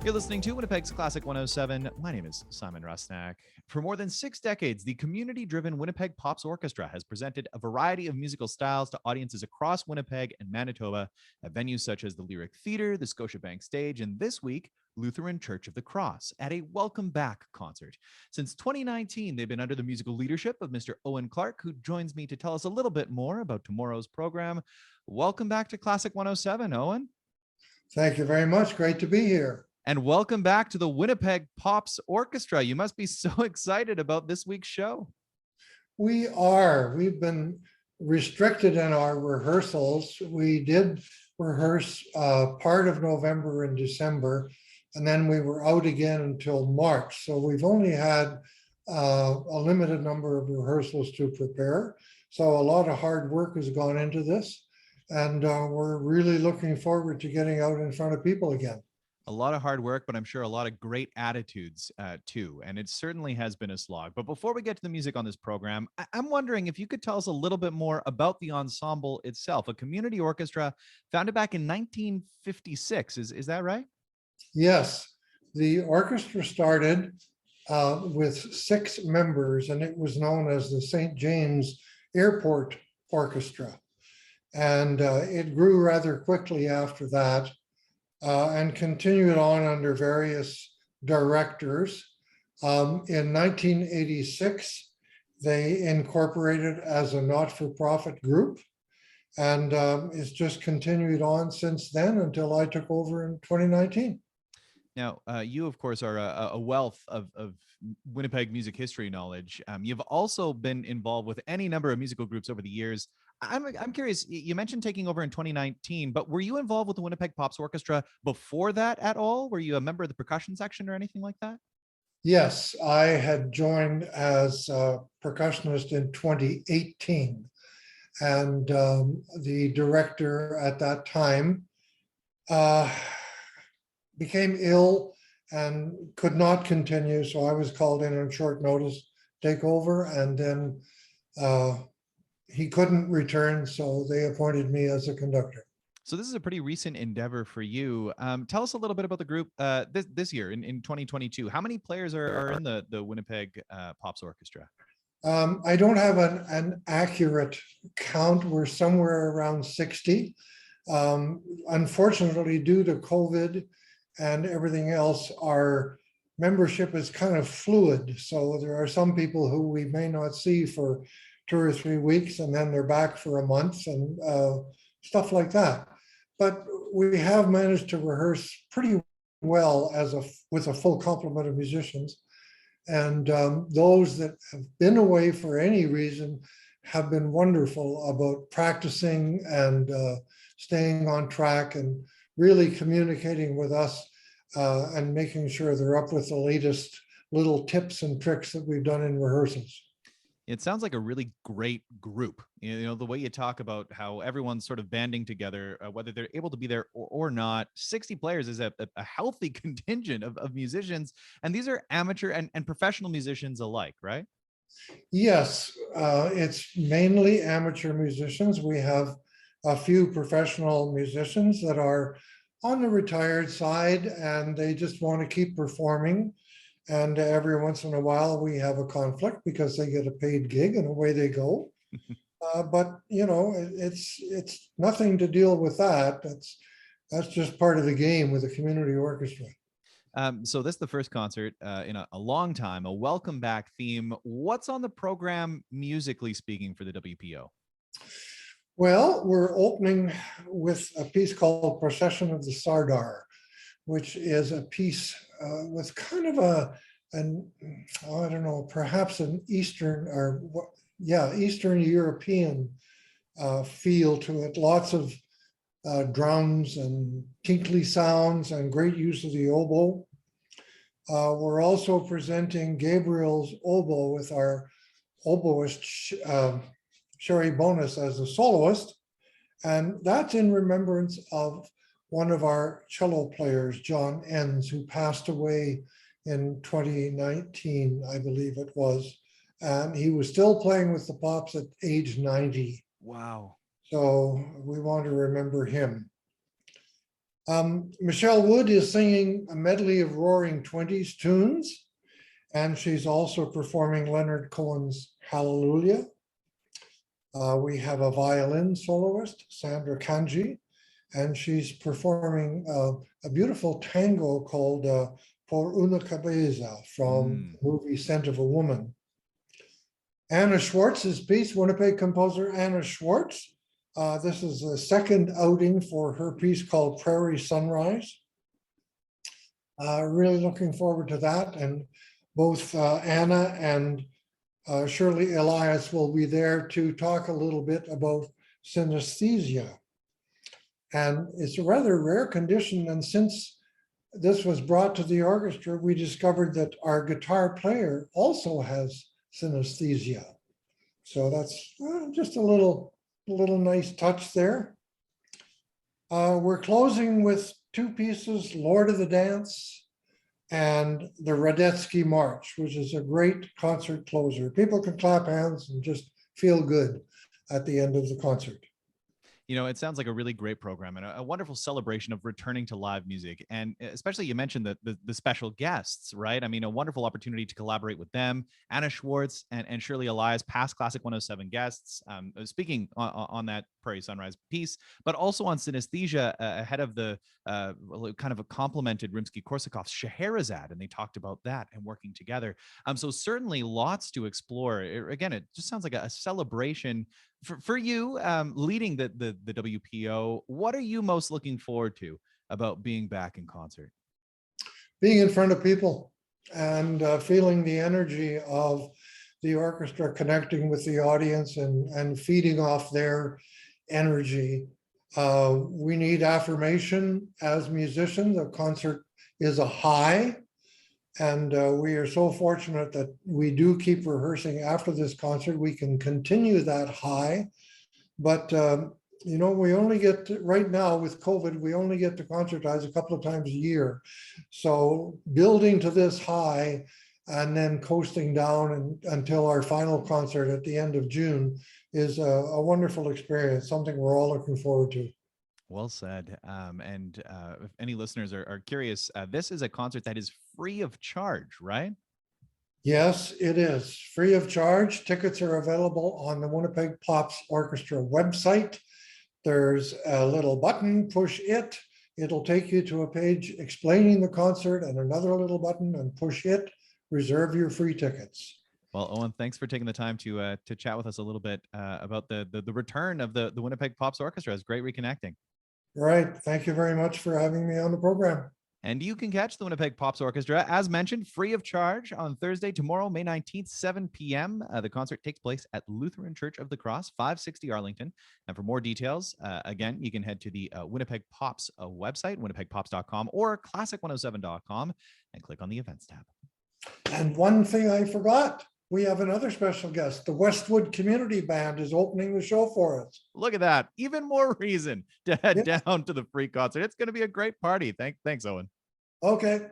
You're listening to Winnipeg's Classic 107. My name is Simon Rusnak. For more than 6 decades, the community-driven Winnipeg Pops Orchestra has presented a variety of musical styles to audiences across Winnipeg and Manitoba at venues such as the Lyric Theatre, the ScotiaBank Stage, and this week, Lutheran Church of the Cross at a Welcome Back concert. Since 2019, they've been under the musical leadership of Mr. Owen Clark, who joins me to tell us a little bit more about tomorrow's program. Welcome back to Classic 107, Owen. Thank you very much. Great to be here. And welcome back to the Winnipeg Pops Orchestra. You must be so excited about this week's show. We are. We've been restricted in our rehearsals. We did rehearse part of November and December, and then we were out again until March. So we've only had a limited number of rehearsals to prepare. So a lot of hard work has gone into this, and we're really looking forward to getting out in front of people again. A lot of hard work, but I'm sure a lot of great attitudes too. And it certainly has been a slog. But before we get to the music on this program, I'm wondering if you could tell us a little bit more about the ensemble itself, a community orchestra founded back in 1956. Is that right? Yes, the orchestra started with 6 members, and it was known as the St. James Airport Orchestra. And it grew rather quickly after that. And continued on under various directors. In 1986, they incorporated as a not-for-profit group, and it's just continued on since then until I took over in 2019. Now, you, of course, are a wealth of Winnipeg music history knowledge. You've also been involved with any number of musical groups over the years. I'm curious, you mentioned taking over in 2019, but were you involved with the Winnipeg Pops Orchestra before that at all? Were you a member of the percussion section or anything like that? Yes, I had joined as a percussionist in 2018. And the director at that time became ill and could not continue. So I was called in on short notice to take over, and then he couldn't return, so they appointed me as a conductor. So this is a pretty recent endeavor for you. Tell us a little bit about the group this year in 2022. How many players are in the Winnipeg Pops Orchestra? I don't have an accurate count. We're somewhere around 60. Unfortunately, due to COVID and everything else, our membership is kind of fluid. So there are some people who we may not see for 2 or 3 weeks, and then they're back for a month and stuff like that. But we have managed to rehearse pretty well with a full complement of musicians. And those that have been away for any reason have been wonderful about practicing and staying on track and really communicating with us and making sure they're up with the latest little tips and tricks that we've done in rehearsals. It sounds like a really great group. You know, the way you talk about how everyone's sort of banding together, whether they're able to be there or not. 60 players is a healthy contingent of musicians. And these are amateur and professional musicians alike, right? Yes, it's mainly amateur musicians. We have a few professional musicians that are on the retired side, and they just want to keep performing. And every once in a while we have a conflict because they get a paid gig and away they go. But you know, it's nothing to deal with that. That's just part of the game with a community orchestra. So this is the first concert in a long time, a welcome back theme. What's on the program musically speaking for the WPO? Well, we're opening with a piece called Procession of the Sardar, which is a piece with kind of I don't know, perhaps an Eastern Eastern European feel to it. Lots of drums and tinkly sounds and great use of the oboe. We're also presenting Gabriel's oboe with our oboist Sherry Bonus as a soloist, and that's in remembrance of one of our cello players, John Enns, who passed away in 2019, I believe it was. And he was still playing with the Pops at age 90. Wow. So we want to remember him. Michelle Wood is singing a medley of Roaring Twenties tunes, and she's also performing Leonard Cohen's Hallelujah. We have a violin soloist, Sandra Kanji, and she's performing a beautiful tango called Por una Cabeza from the movie Scent of a Woman. Anna Schwartz's piece, Winnipeg composer Anna Schwartz. This is the second outing for her piece called Prairie Sunrise. Really looking forward to that. And both Anna and Shirley Elias will be there to talk a little bit about synesthesia. And it's a rather rare condition. And since this was brought to the orchestra, we discovered that our guitar player also has synesthesia. So that's just a little nice touch there. We're closing with two pieces, Lord of the Dance and the Radetzky March, which is a great concert closer. People can clap hands and just feel good at the end of the concert. You know, it sounds like a really great program and a wonderful celebration of returning to live music. And especially you mentioned the special guests, right? I mean, a wonderful opportunity to collaborate with them, Anna Schwartz and Shirley Elias, past Classic 107 guests, speaking on that Prairie Sunrise piece, but also on synesthesia ahead of the kind of a complimented Rimsky-Korsakov's Scheherazade. And they talked about that and working together. So certainly lots to explore. Again, it just sounds like a celebration for you, leading the WPO. What are you most looking forward to about being back in concert? Being in front of people and feeling the energy of the orchestra connecting with the audience and feeding off their energy. We need affirmation as musicians. A concert is a high. And we are so fortunate that we do keep rehearsing after this concert. We can continue that high. But, you know, we only get to, right now with COVID, we only get to concertize a couple of times a year. So building to this high and then coasting down until our final concert at the end of June is a wonderful experience, something we're all looking forward to. Well said. If any listeners are curious, this is a concert that is free of charge, right? Yes, it is free of charge. Tickets are available on the Winnipeg Pops Orchestra website. There's a little button, push it. It'll take you to a page explaining the concert and another little button and push it, reserve your free tickets. Well, Owen, thanks for taking the time to chat with us a little bit about the return of the Winnipeg Pops Orchestra. It's great reconnecting. Right. Thank you very much for having me on the program. And you can catch the Winnipeg Pops Orchestra, as mentioned, free of charge on Thursday, tomorrow, May 19th, 7 p.m. The concert takes place at Lutheran Church of the Cross, 560 Arlington. And for more details, again, you can head to the Winnipeg Pops website, winnipegpops.com or classic107.com and click on the events tab. And one thing I forgot. We have another special guest. The Westwood Community Band is opening the show for us. Look at that. Even more reason to head down to the free concert. It's going to be a great party. Thanks, Owen. Okay.